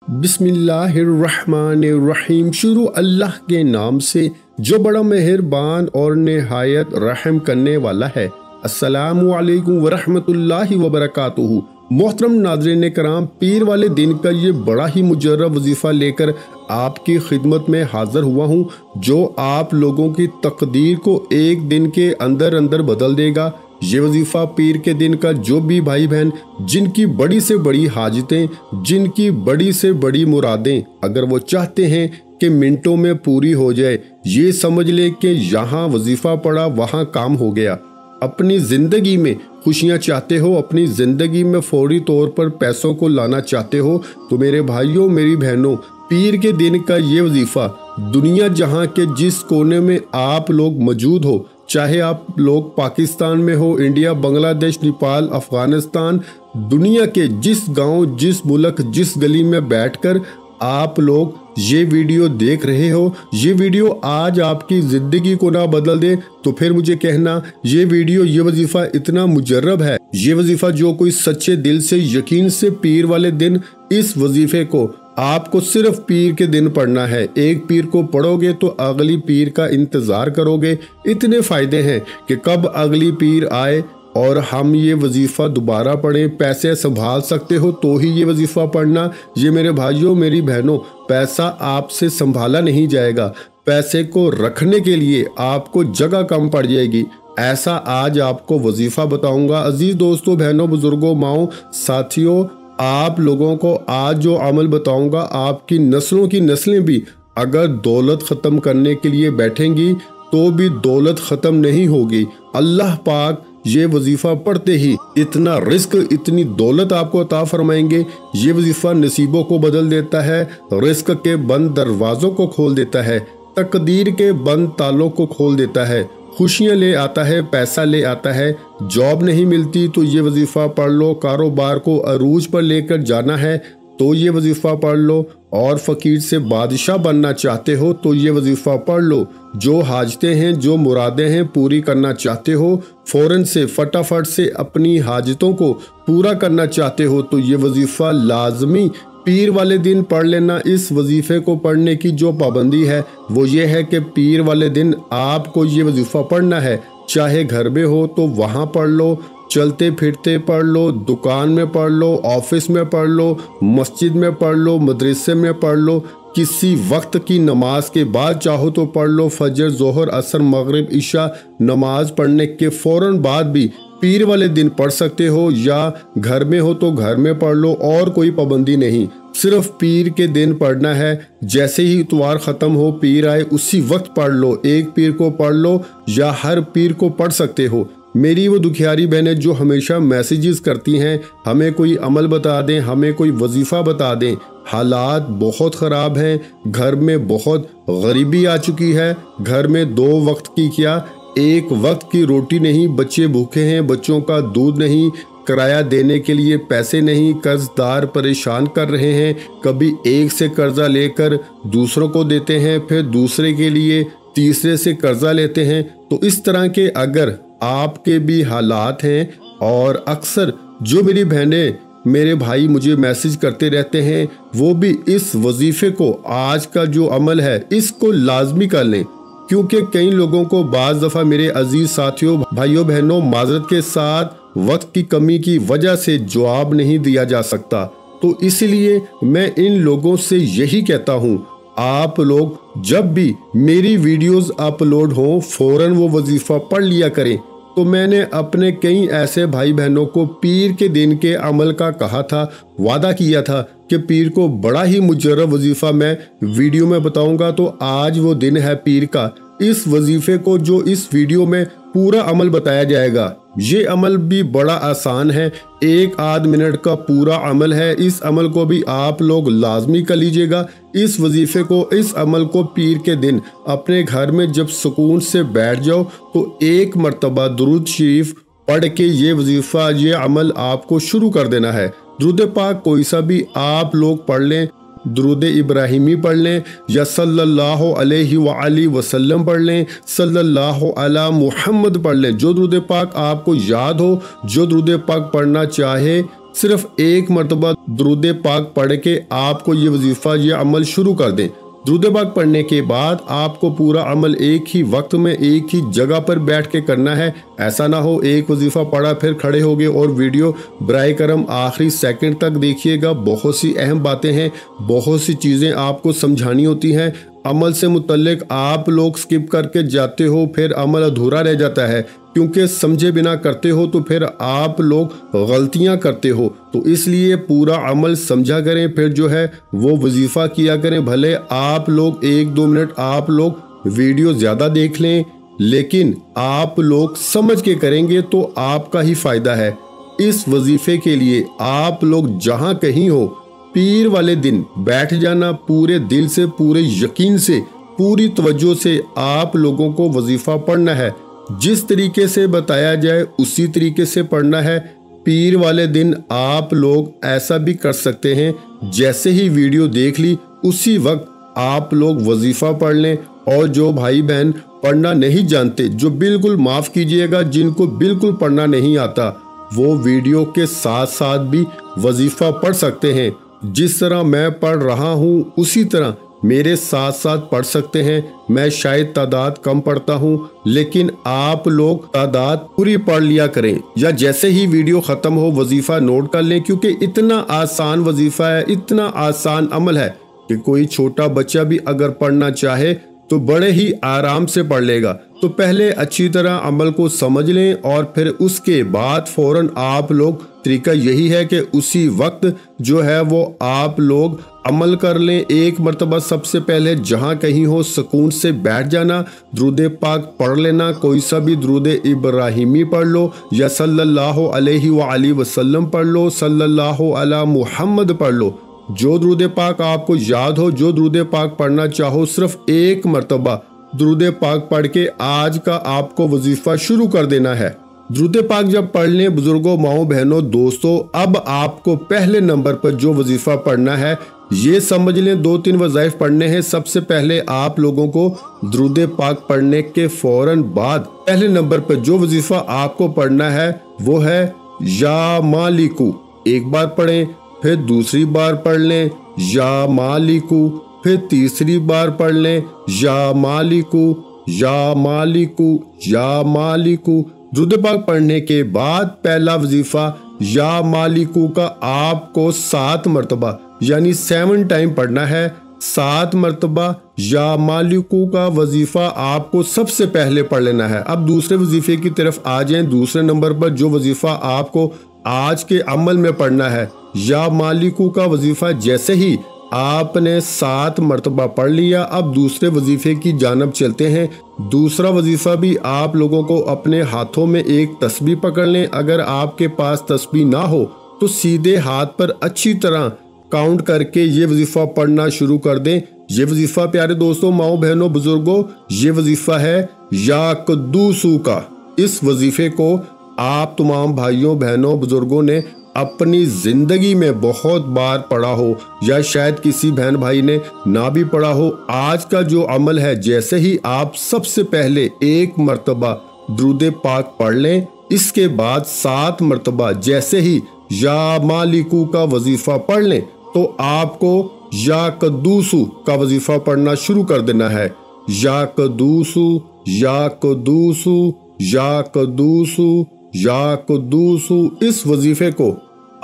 बिस्मिल्लाहिर्रहमानिर्रहीम। शुरू अल्लाह के नाम से जो बड़ा मेहरबान और निहायत रहम करने वाला है। अस्सलामु अलैकुम वरहमतुल्लाहि वबरकातुहू। मोहतरम नाज़रीन कराम, पीर वाले दिन का ये बड़ा ही मुजर्रब वजीफ़ा लेकर आपकी खिदमत में हाज़िर हुआ हूँ, जो आप लोगों की तकदीर को एक दिन के अंदर अंदर बदल देगा। ये वजीफ़ा पीर के दिन का जो भी भाई बहन जिनकी बड़ी से बड़ी हाजतें, जिनकी बड़ी से बड़ी मुरादें अगर वो चाहते हैं कि मिनटों में पूरी हो जाए, ये समझ ले कि यहाँ वजीफ़ा पड़ा वहाँ काम हो गया। अपनी ज़िंदगी में खुशियाँ चाहते हो, अपनी ज़िंदगी में फौरी तौर पर पैसों को लाना चाहते हो, तो मेरे भाइयों मेरी बहनों, पीर के दिन का ये वजीफ़ा दुनिया जहाँ के जिस कोने में आप लोग मौजूद हो, चाहे आप लोग पाकिस्तान में हो, इंडिया, बांग्लादेश, नेपाल, अफ़गानिस्तान, दुनिया के जिस गांव, जिस मुल्क, जिस गली में बैठकर आप लोग ये वीडियो देख रहे हो, ये वीडियो आज आपकी ज़िंदगी को ना बदल दे तो फिर मुझे कहना ये वीडियो, ये वजीफ़ा इतना मुजर्रब है। ये वजीफ़ा जो कोई सच्चे दिल से, यकीन से पीर वाले दिन इस वजीफ़े को आपको सिर्फ पीर के दिन पढ़ना है। एक पीर को पढ़ोगे तो अगली पीर का इंतज़ार करोगे। इतने फ़ायदे हैं कि कब अगली पीर आए और हम ये वजीफ़ा दोबारा पढ़ें। पैसे संभाल सकते हो तो ही ये वजीफ़ा पढ़ना। ये मेरे भाइयों मेरी बहनों, पैसा आपसे संभाला नहीं जाएगा। पैसे को रखने के लिए आपको जगह कम पड़ जाएगी। ऐसा आज आपको वजीफ़ा बताऊँगा। अजीज़ दोस्तों, बहनों, बुज़ुर्गों, माओ, साथियों, आप लोगों को आज जो अमल बताऊंगा, आपकी नस्लों की नस्लें भी अगर दौलत ख़त्म करने के लिए बैठेंगी तो भी दौलत ख़त्म नहीं होगी। अल्लाह पाक ये वजीफ़ा पढ़ते ही इतना रिस्क, इतनी दौलत आपको अता फरमाएंगे। ये वजीफ़ा नसीबों को बदल देता है, रिस्क के बंद दरवाज़ों को खोल देता है, तकदीर के बंद तालों को खोल देता है, खुशियाँ ले आता है, पैसा ले आता है। जॉब नहीं मिलती तो ये वजीफ़ा पढ़ लो। कारोबार को अरूज पर लेकर जाना है तो ये वजीफ़ा पढ़ लो। और फ़कीर से बादशाह बनना चाहते हो तो ये वजीफ़ा पढ़ लो। जो हाजतें हैं, जो मुरादें हैं पूरी करना चाहते हो, फ़ौरन से फटाफट से अपनी हाजतों को पूरा करना चाहते हो तो ये वजीफ़ा लाजमी पीर वाले दिन पढ़ लेना। इस वजीफ़े को पढ़ने की जो पाबंदी है वो ये है कि पीर वाले दिन आपको ये वजीफ़ा पढ़ना है। चाहे घर में हो तो वहाँ पढ़ लो, चलते फिरते पढ़ लो, दुकान में पढ़ लो, ऑफिस में पढ़ लो, मस्जिद में पढ़ लो, मदरसे में पढ़ लो, किसी वक्त की नमाज के बाद चाहो तो पढ़ लो। फजर, जोहर, असर, मगरिब, इशा नमाज पढ़ने के फ़ौरन बाद भी पीर वाले दिन पढ़ सकते हो, या घर में हो तो घर में पढ़ लो। और कोई पाबंदी नहीं, सिर्फ पीर के दिन पढ़ना है। जैसे ही इतवार ख़त्म हो, पीर आए, उसी वक्त पढ़ लो। एक पीर को पढ़ लो या हर पीर को पढ़ सकते हो। मेरी वो दुखियारी बहनें जो हमेशा मैसेजेस करती हैं, हमें कोई अमल बता दें, हमें कोई वजीफ़ा बता दें। हालात बहुत ख़राब हैं, घर में बहुत गरीबी आ चुकी है। घर में 2 वक्त की क्या, 1 वक्त की रोटी नहीं, बच्चे भूखे हैं, बच्चों का दूध नहीं, किराया देने के लिए पैसे नहीं, कर्जदार परेशान कर रहे हैं। कभी एक से कर्जा लेकर दूसरों को देते हैं, फिर दूसरे के लिए तीसरे से कर्जा लेते हैं। तो इस तरह के अगर आपके भी हालात हैं, और अक्सर जो मेरी बहनें, मेरे भाई मुझे मैसेज करते रहते हैं, वो भी इस वजीफ़े को, आज का जो अमल है इसको लाजमी कर लें। क्योंकि कई लोगों को बाज़ दफ़ा मेरे अजीज़ साथियों, भाइयों बहनों, माजरत के साथ वक्त की कमी की वजह से जवाब नहीं दिया जा सकता। तो इसलिए मैं इन लोगों से यही कहता हूँ, आप लोग जब भी मेरी वीडियोस अपलोड हो फ़ौरन वो वजीफ़ा पढ़ लिया करें। तो मैंने अपने कई ऐसे भाई बहनों को पीर के दिन के अमल का कहा था, वादा किया था कि पीर को बड़ा ही मुजर्रब वजीफ़ा मैं वीडियो में बताऊंगा। तो आज वो दिन है पीर का। इस वजीफ़े को जो इस वीडियो में पूरा अमल बताया जाएगा, ये अमल भी बड़ा आसान है, 1 आध मिनट का पूरा अमल है। इस अमल को भी आप लोग लाजमी कर लीजिएगा। इस वजीफ़े को, इस अमल को पीर के दिन अपने घर में जब सुकून से बैठ जाओ तो 1 मरतबा दुरूद शरीफ पढ़ के ये वजीफ़ा, ये अमल आपको शुरू कर देना है। दुरूद पाक कोई सा भी आप लोग पढ़ लें, दुरूद इब्राहिमी पढ़ लें या सल्लल्लाहु अलैहि वसल्लम पढ़ लें, सल्लल्लाहु अला मुहम्मद पढ़ लें। जो दुरूद पाक आपको याद हो, जो दुरूद पाक पढ़ना चाहे, सिर्फ एक मरतबा दुरूद पाक पढ़ के आपको ये वजीफा ये अमल शुरू कर दें। दुरूद पाक पढ़ने के बाद आपको पूरा अमल एक ही वक्त में एक ही जगह पर बैठ के करना है। ऐसा ना हो एक वजीफा पढ़ा फिर खड़े हो गए और वीडियो बराए करम आखिरी सेकंड तक देखिएगा। बहुत सी अहम बातें हैं, बहुत सी चीज़ें आपको समझानी होती हैं। अमल से मुतल्लिक आप लोग स्किप करके जाते हो, फिर अमल अधूरा रह जाता है क्योंकि समझे बिना करते हो तो फिर आप लोग गलतियां करते हो। तो इसलिए पूरा अमल समझा करें, फिर जो है वो वजीफ़ा किया करें। भले आप लोग 1-2 मिनट आप लोग वीडियो ज़्यादा देख लें, लेकिन आप लोग समझ के करेंगे तो आपका ही फ़ायदा है। इस वजीफ़े के लिए आप लोग जहाँ कहीं हो पीर वाले दिन बैठ जाना, पूरे दिल से, पूरे यकीन से, पूरी तवज्जो से आप लोगों को वजीफ़ा पढ़ना है। जिस तरीके से बताया जाए उसी तरीके से पढ़ना है। पीर वाले दिन आप लोग ऐसा भी कर सकते हैं, जैसे ही वीडियो देख ली उसी वक्त आप लोग वजीफ़ा पढ़ लें। और जो भाई बहन पढ़ना नहीं जानते, जो बिल्कुल माफ़ कीजिएगा, जिनको बिल्कुल पढ़ना नहीं आता, वो वीडियो के साथ साथ भी वजीफ़ा पढ़ सकते हैं। जिस तरह मैं पढ़ रहा हूँ उसी तरह मेरे साथ साथ पढ़ सकते हैं। मैं शायद तादाद कम पढ़ता हूँ, लेकिन आप लोग तादाद पूरी पढ़ लिया करें, या जैसे ही वीडियो ख़त्म हो वजीफ़ा नोट कर लें, क्योंकि इतना आसान वजीफ़ा है, इतना आसान अमल है कि कोई छोटा बच्चा भी अगर पढ़ना चाहे तो बड़े ही आराम से पढ़ लेगा। तो पहले अच्छी तरह अमल को समझ लें और फिर उसके बाद फ़ौरन आप लोग, तरीका यही है कि उसी वक्त जो है वो आप लोग अमल कर लें। एक मरतबा सबसे पहले जहाँ कहीं हो सुकून से बैठ जाना, दुरूद पाक पढ़ लेना। कोई सा भी दुरूद इब्राहिमी पढ़ लो या सल्लल्लाहु अलैहि वसल्लम पढ़ लो, सल्लल्लाहु अला मुहम्मद पढ़ लो। जो दुरूद पाक आपको याद हो, जो दुरूद पाक पढ़ना चाहो, सिर्फ एक मरतबा दुरूद पाक पढ़ के आज का आपको वजीफ़ा शुरू कर देना है। दुरूद पाक जब पढ़ लें बुजुर्गों, माओ बहनों, दोस्तों, अब आपको पहले नंबर पर जो वजीफ़ा पढ़ना है ये समझ लें। 2-3 वज़ाइफ पढ़ने हैं। सबसे पहले आप लोगों को दुरूद पाक पढ़ने के फौरन बाद पहले नंबर पर जो वजीफ़ा आपको पढ़ना है वो है या मालिकू। एक बार पढ़ें, फिर दूसरी बार पढ़ लें या मालिकू, फिर तीसरी बार पढ़ लें या मालिकू, या मालिकू, या मालिकू। दुरूद पाक पढ़ने के बाद पहला वजीफा या मालिकू का आपको 7 मरतबा यानी 7 टाइम पढ़ना है। 7 मरतबा या मालिकू का वजीफा आपको सबसे पहले पढ़ लेना है। अब दूसरे वजीफे की तरफ आ जाएं। दूसरे नंबर पर जो वजीफा आपको आज के अमल में पढ़ना है, या मालिकू का वजीफा जैसे ही आपने 7 मरतबा पढ़ लिया, अब दूसरे वजीफे की जानब चलते हैं। दूसरा वजीफा भी आप लोगों को अपने हाथों में एक तस्बीह पकड़ लें। अगर आपके पास तस्बीह ना हो तो सीधे हाथ पर अच्छी तरह काउंट करके ये वजीफा पढ़ना शुरू कर दें। ये वजीफा प्यारे दोस्तों, माओ बहनों, बुजुर्गों, ये वजीफा है या कद्दूसू का। इस वजीफे को आप तमाम भाइयों बहनों बुजुर्गों ने अपनी जिंदगी में बहुत बार पढ़ा हो, या शायद किसी बहन भाई ने ना भी पढ़ा हो। आज का जो अमल है, जैसे ही आप सबसे पहले 1 मरतबा दुरूद पाक पढ़ लें, इसके बाद 7 मरतबा जैसे ही या मालिकू का वजीफा पढ़ लें तो आपको या कद्दूसू का वजीफा पढ़ना शुरू कर देना है। या कद्दूसू, या कद्दूसू, या कद्दूसू, या कद्दूसू। इस वजीफे को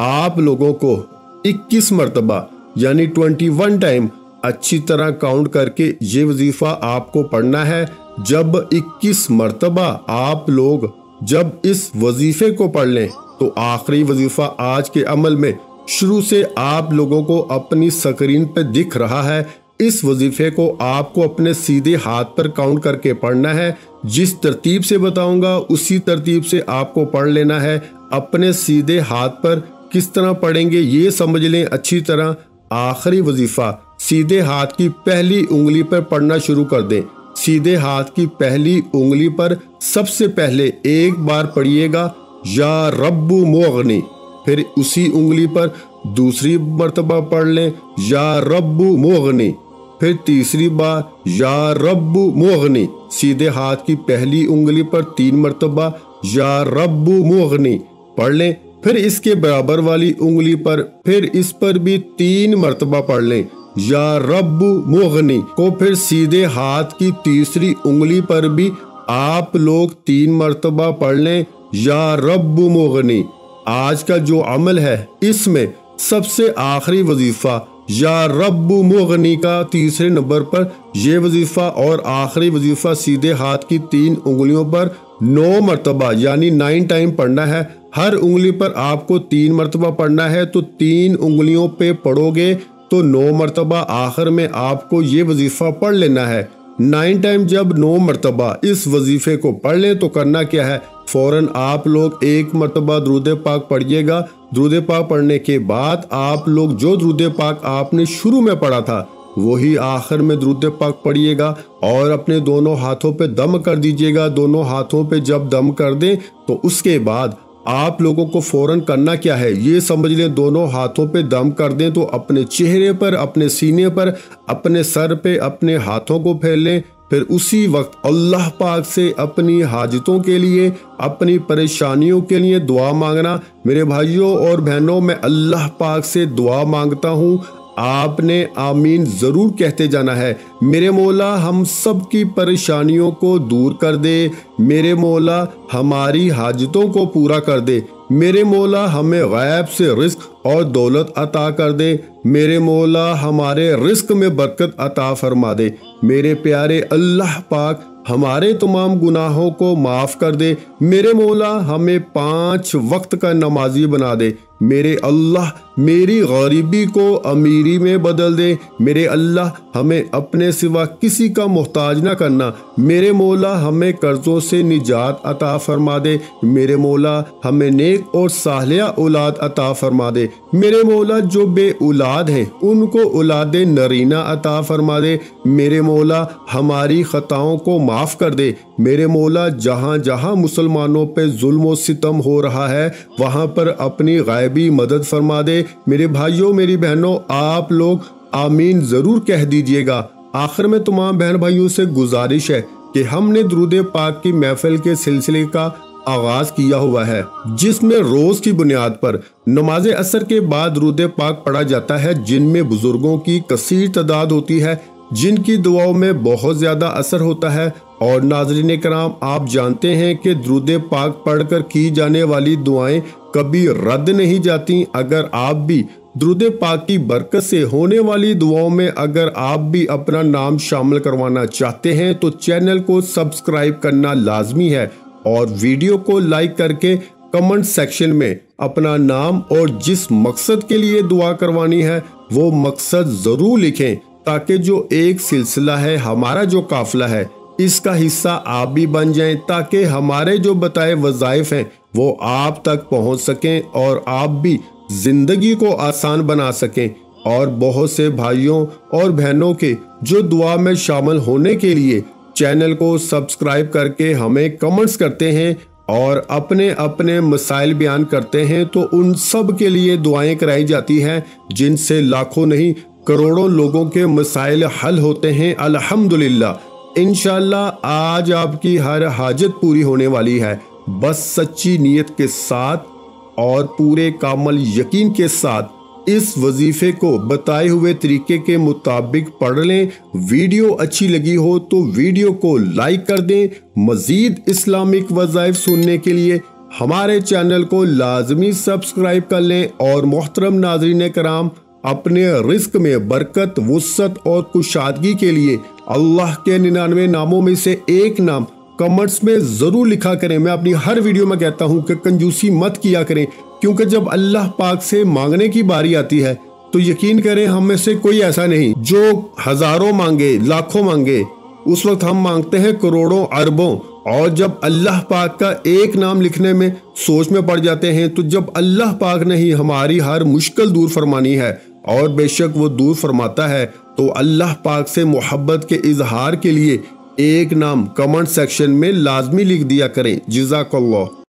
आप लोगों को 21 मरतबा यानी 21 टाइम अच्छी तरह काउंट करके ये वजीफा आपको पढ़ना है। जब 21 मरतबा आप लोग जब इस वजीफे को पढ़ लें तो आखिरी वजीफा आज के अमल में शुरू से आप लोगों को अपनी स्क्रीन पे दिख रहा है। इस वजीफे को आपको अपने सीधे हाथ पर काउंट करके पढ़ना है। जिस तरतीब से बताऊंगा उसी तरतीब से आपको पढ़ लेना है। अपने सीधे हाथ पर किस तरह पढ़ेंगे ये समझ लें अच्छी तरह। आखिरी वजीफा सीधे हाथ की पहली उंगली पर पढ़ना शुरू कर दें। सीधे हाथ की पहली उंगली पर सबसे पहले एक बार पढ़िएगा या रब्बु मोगनी, फिर उसी उंगली पर दूसरी मर्तबा पढ़ लें या रब्बु मोगनी, फिर तीसरी बार या रब्बु मोगनी। सीधे हाथ की पहली उंगली पर 3 मरतबा या रब्बु मोगनी पढ़ लें। फिर इसके बराबर वाली उंगली पर, फिर इस पर भी 3 मरतबा पढ़ लें। या रब्बु मुगनी को फिर सीधे हाथ की तीसरी उंगली पर भी आप लोग 3 मरतबा पढ़ लें, या रब्बु मुगनी। आज का जो अमल है इसमें सबसे आखिरी वजीफा या रब्बु मुगनी का तीसरे नंबर पर यह वजीफा और आखिरी वजीफा सीधे हाथ की 3 उंगलियों पर 9 मरतबा यानी 9 टाइम पढ़ना है। हर उंगली पर आपको 3 मरतबा पढ़ना है, तो 3 उंगलियों पे पढ़ोगे तो 9 मरतबा आखिर में आपको ये वजीफा पढ़ लेना है। 9 टाइम जब 9 मरतबा इस वजीफे को पढ़ लें तो करना क्या है, फौरन आप लोग 1 मरतबा दुरूद पाक पढ़िएगा। दुरूद पाक पढ़ने के बाद आप लोग जो दुरूद पाक आपने शुरू में पढ़ा था वही आखिर में दुरूद पाक पढ़िएगा और अपने दोनों हाथों पे दम कर दीजिएगा। दोनों हाथों पे जब दम कर दें तो उसके बाद आप लोगों को फौरन करना क्या है ये समझ लें। दोनों हाथों पे दम कर दें तो अपने चेहरे पर, अपने सीने पर, अपने सर पे अपने हाथों को फैल लें। फिर उसी वक्त अल्लाह पाक से अपनी हाजतों के लिए, अपनी परेशानियों के लिए दुआ मांगना। मेरे भाइयों और बहनों, मैं अल्लाह पाक से दुआ मांगता हूँ, आपने आमीन ज़रूर कहते जाना है। मेरे मौला हम सब की परेशानियों को दूर कर दे, मेरे मौला हमारी हाजतों को पूरा कर दे, मेरे मौला हमें गैब से रिस्क और दौलत अता कर दे, मेरे मौला हमारे रिस्क में बरकत अता फरमा दे। मेरे प्यारे अल्लाह पाक हमारे तमाम गुनाहों को माफ़ कर दे। मेरे मौला हमें 5 वक्त का नमाजी बना दे। मेरे अल्लाह मेरी गरीबी को अमीरी में बदल दे। मेरे अल्लाह हमें अपने सिवा किसी का मोहताज ना करना। मेरे मौला हमें कर्जों से निजात अता फरमा दे। मेरे मौला हमें नेक और सालिया औलाद अता फरमा दे। मेरे मौला जो बे औलाद हैं उनको औलादे नरीना अता फरमा दे। मेरे मौला हमारी खताओं को माफ़ कर दे। मेरे मौला जहाँ जहाँ मुसलमानों पे जुल्म और सितम हो रहा है वहाँ पर अपनी गायबी मदद फरमा दे। मेरे भाइयों मेरी बहनों, आप लोग आमीन ज़रूर कह दीजिएगा। आखिर में तमाम बहन भाइयों से गुजारिश है कि हमने दुरूद पाक की महफिल के सिलसिले का आगाज किया हुआ है, जिसमें रोज की बुनियाद पर नमाज असर के बाद दुरूद पाक पढ़ा जाता है, जिनमें बुजुर्गों की कसीर तादाद होती है, जिनकी दुआओं में बहुत ज्यादा असर होता है। और नाज़रीन कराम, आप जानते हैं कि दुरूद पाक पढ़कर की जाने वाली दुआएं कभी रद्द नहीं जाती। अगर आप भी दुरूद पाक की बरकत से होने वाली दुआओं में अगर आप भी अपना नाम शामिल करवाना चाहते हैं तो चैनल को सब्सक्राइब करना लाजमी है और वीडियो को लाइक करके कमेंट सेक्शन में अपना नाम और जिस मकसद के लिए दुआ करवानी है वो मकसद जरूर लिखें, ताकि जो एक सिलसिला है, हमारा जो काफिला है, इसका हिस्सा आप भी बन जाएं, ताकि हमारे जो बताए वज़ाइफ हैं वो आप तक पहुंच सकें और आप भी जिंदगी को आसान बना सकें। और बहुत से भाइयों और बहनों के जो दुआ में शामिल होने के लिए चैनल को सब्सक्राइब करके हमें कमेंट्स करते हैं और अपने अपने मसाइल बयान करते हैं, तो उन सब के लिए दुआएं कराई जाती हैं, जिनसे लाखों नहीं करोड़ों लोगों के मसाइल हल होते हैं अल्हम्दुलिल्लाह। इंशाअल्लाह आज आपकी हर हाजत पूरी होने वाली है। बस सच्ची नीयत के साथ और पूरे कामल यकीन के साथ इस वजीफे को बताए हुए तरीके के मुताबिक पढ़ लें। वीडियो अच्छी लगी हो तो वीडियो को लाइक कर दें। मजीद इस्लामिक वज़ाइफ सुनने के लिए हमारे चैनल को लाजमी सब्सक्राइब कर लें। और मोहतरम नाज़रीन कराम, अपने रिस्क में बरकत, वुसअत और कुशादगी के लिए अल्लाह के 99 नामों में से एक नाम कमेंट्स में जरूर लिखा करें। मैं अपनी हर वीडियो में कहता हूं कि कंजूसी मत किया करें, क्योंकि जब अल्लाह पाक से मांगने की बारी आती है तो यकीन करें हम में से कोई ऐसा नहीं जो हजारों मांगे, लाखों मांगे। उस वक्त हम मांगते हैं करोड़ों अरबों, और जब अल्लाह पाक का एक नाम लिखने में सोच में पड़ जाते हैं, तो जब अल्लाह पाक ने ही हमारी हर मुश्किल दूर फरमानी है, और बेशक वो दूर फरमाता है, तो अल्लाह पाक से मोहब्बत के इजहार के लिए एक नाम कमेंट सेक्शन में लाजमी लिख दिया करें। जज़ाकल्लाह।